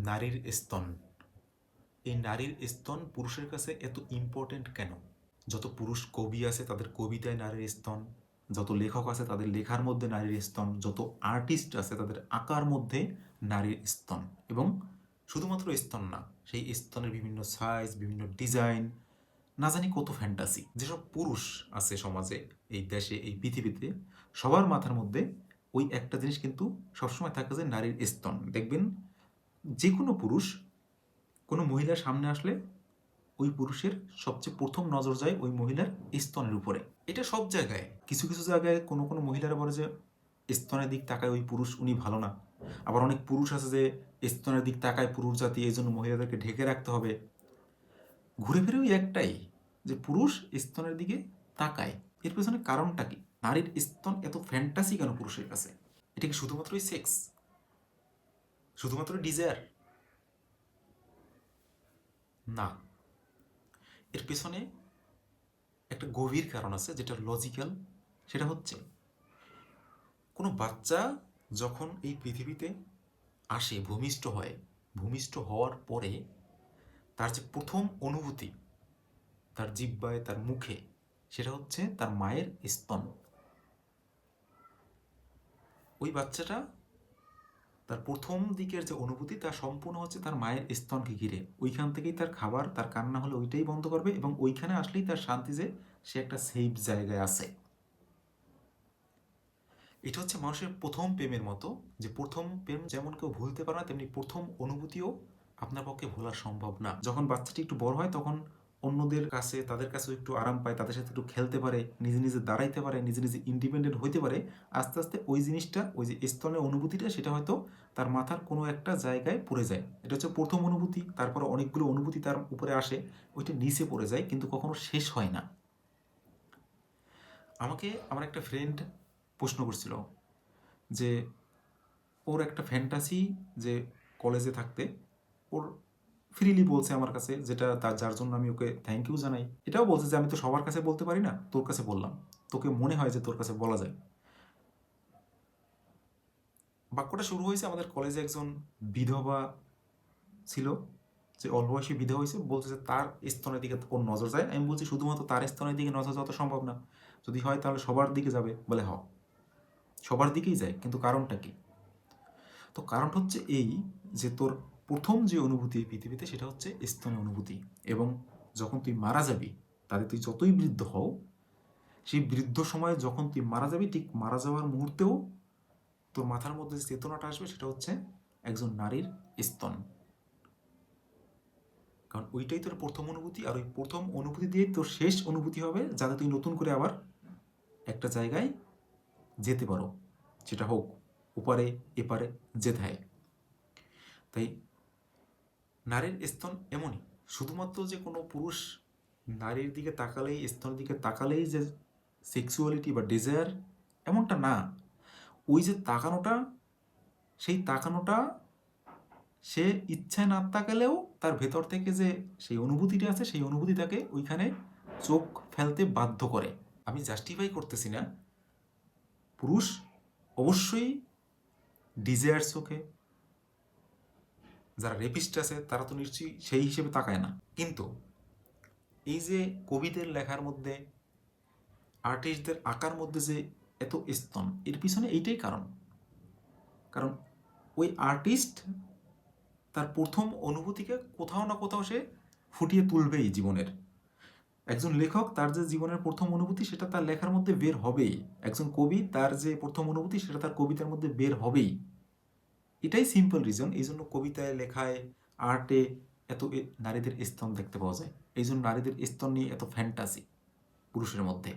নারীর স্তন। এই নারীর স্তন পুরুষের কাছে এত ইম্পর্টেন্ট কেন? যত পুরুষ কবি আছে তাদের কবিতায় নারীর স্তন, যত লেখক আছে তাদের লেখার মধ্যে নারীর স্তন, যত আর্টিস্ট আছে তাদের আঁকার মধ্যে নারীর স্তন। এবং শুধুমাত্র স্তন না, সেই স্তনের বিভিন্ন সাইজ, বিভিন্ন ডিজাইন, না জানি কত ফ্যান্টাসি। যেসব পুরুষ আছে সমাজে, এই দেশে, এই পৃথিবীতে, সবার মাথার মধ্যে ওই একটা জিনিস কিন্তু সবসময় থাকে যে নারীর স্তন। দেখবেন যে কোনো পুরুষ কোনো মহিলার সামনে আসলে ওই পুরুষের সবচেয়ে প্রথম নজর যায় ওই মহিলার স্তনের উপরে। এটা সব জায়গায়। কিছু কিছু জায়গায় কোনো কোনো মহিলারা বলে যে স্তনের দিক তাকায় ওই পুরুষ, উনি ভালো না। আবার অনেক পুরুষ আছে যে স্তনের দিক তাকায় পুরুষ জাতি, এই জন্য মহিলাদেরকে ঢেকে রাখতে হবে। ঘুরে ফিরে ওই একটাই, যে পুরুষ স্তনের দিকে তাকায়। এর পেছনে কারণটা কি? নারীর স্তন এত ফ্যান্টাসি কেন পুরুষের কাছে? এটা কি শুধুমাত্রই সেক্স? শুধুমাত্র ডিজায়ার? না, এর পেছনে একটা গভীর কারণ আছে যেটা লজিক্যাল। সেটা হচ্ছে, কোনো বাচ্চা যখন এই পৃথিবীতে আসে, ভূমিষ্ঠ হয়, ভূমিষ্ঠ হওয়ার পরে তার যে প্রথম অনুভূতি তার জিহ্বায়, তার মুখে, সেটা হচ্ছে তার মায়ের স্তন। ওই বাচ্চাটা তার প্রথম দিকের যে অনুভূতি তা সম্পূর্ণ হচ্ছে তার মায়ের স্তনকে ঘিরে। ওইখান থেকেই তার খাবার, তার কান্না হলে ওইটাই বন্ধ করবে এবং ওইখানে আসলেই তার শান্তি, যে সে একটা সেফ জায়গায় আছে। এটা হচ্ছে মানুষের প্রথম প্রেমের মতো, যে প্রথম প্রেম যেমন কেউ ভুলতে পারে না, তেমনি প্রথম অনুভূতিও আপনার পক্ষে ভোলা সম্ভব না। যখন বাচ্চাটি একটু বড় হয় তখন অন্যদের কাছে, তাদের কাছেও একটু আরাম পায়, তাদের সাথে একটু খেলতে পারে, নিজে নিজে দাঁড়াইতে পারে, নিজে নিজে ইন্ডিপেন্ডেন্ট হইতে পারে। আস্তে আস্তে ওই জিনিসটা, ওই যে স্তনের অনুভূতিটা, সেটা হয়তো তার মাথার কোনো একটা জায়গায় পড়ে যায়। এটা হচ্ছে প্রথম অনুভূতি। তারপর অনেকগুলো অনুভূতি তার উপরে আসে, ওইটা নিচে পড়ে যায়, কিন্তু কখনো শেষ হয় না। আমাকে আমার একটা ফ্রেন্ড প্রশ্ন করছিল যে ওর একটা ফ্যান্টাসি, যে কলেজে থাকতে ওর ফ্রিলি বলছে আমার কাছে, যেটা তার, যার জন্য আমি ওকে থ্যাংক ইউ জানাই। এটাও বলছে যে আমি তো সবার কাছে বলতে পারি না, তোর কাছে বললাম, তোকে মনে হয় যে তোর কাছে বলা যায়। বাক্যটা শুরু হয়েছে, আমাদের কলেজে একজন বিধবা ছিল, যে অল্পবয়সী বিধবা হয়েছে, বলছে যে তার স্তনের দিকে ওর নজর যায়। আমি বলছি শুধুমাত্র তার স্তনের দিকে নজর যাওয়া তো সম্ভব না, যদি হয় তাহলে সবার দিকে যাবে। বলে হ, সবার দিকেই যায়, কিন্তু কারণটা কি? তো কারণ হচ্ছে এই, যে তোর প্রথম যে অনুভূতি পৃথিবীতে, সেটা হচ্ছে স্তনের অনুভূতি। এবং যখন তুই মারা যাবি, তাহলে তুই যতই বৃদ্ধ হও, সেই বৃদ্ধ সময়ে যখন তুই মারা যাবি, ঠিক মারা যাওয়ার মুহূর্তেও তোর মাথার মধ্যে যে চেতনাটা আসবে, সেটা হচ্ছে একজন নারীর স্তন। কারণ ওইটাই তোর প্রথম অনুভূতি, আর ওই প্রথম অনুভূতি দিয়েই তোর শেষ অনুভূতি হবে, যাতে তুই নতুন করে আবার একটা জায়গায় যেতে পারো, সেটা হোক ওপারে এপারে, যেথায়। তাই নারীর স্তন এমনই, শুধুমাত্র যে কোনো পুরুষ নারীর দিকে তাকালেই, স্তনের দিকে তাকালেই যে সেক্সুয়ালিটি বা ডিজায়ার, এমনটা না। ওই যে তাকানোটা, সেই তাকানোটা সে ইচ্ছায় না তাকালেও তার ভেতর থেকে যে সেই অনুভূতিটা আছে, সেই অনুভূতি তাকে ওইখানে চোখ ফেলতে বাধ্য করে। আমি জাস্টিফাই করতেছি না, পুরুষ অবশ্যই ডিজায়ার চোখে, যারা রেপিস্ট আছে তারা তো নিশ্চয়ই সেই হিসেবে তাকায় না। কিন্তু এই যে কবিদের লেখার মধ্যে, আর্টিস্টদের আঁকার মধ্যে যে এত স্তন, এর পিছনে এইটাই কারণ। কারণ ওই আর্টিস্ট তার প্রথম অনুভূতিকে কোথাও না কোথাও সে ফুটিয়ে তুলবেই জীবনের। একজন লেখক তার যে জীবনের প্রথম অনুভূতি, সেটা তার লেখার মধ্যে বের হবেই। একজন কবি তার যে প্রথম অনুভূতি, সেটা তার কবিতার মধ্যে বের হবেই। এটাই সিম্পল রিজন, এই জন্য কবিতায়, লেখায়, আর্টে এত নারীদের স্তন দেখতে পাওয়া যায়। এই জন্য নারীদের স্তন নিয়ে এত ফ্যান্টাসি পুরুষের মধ্যে।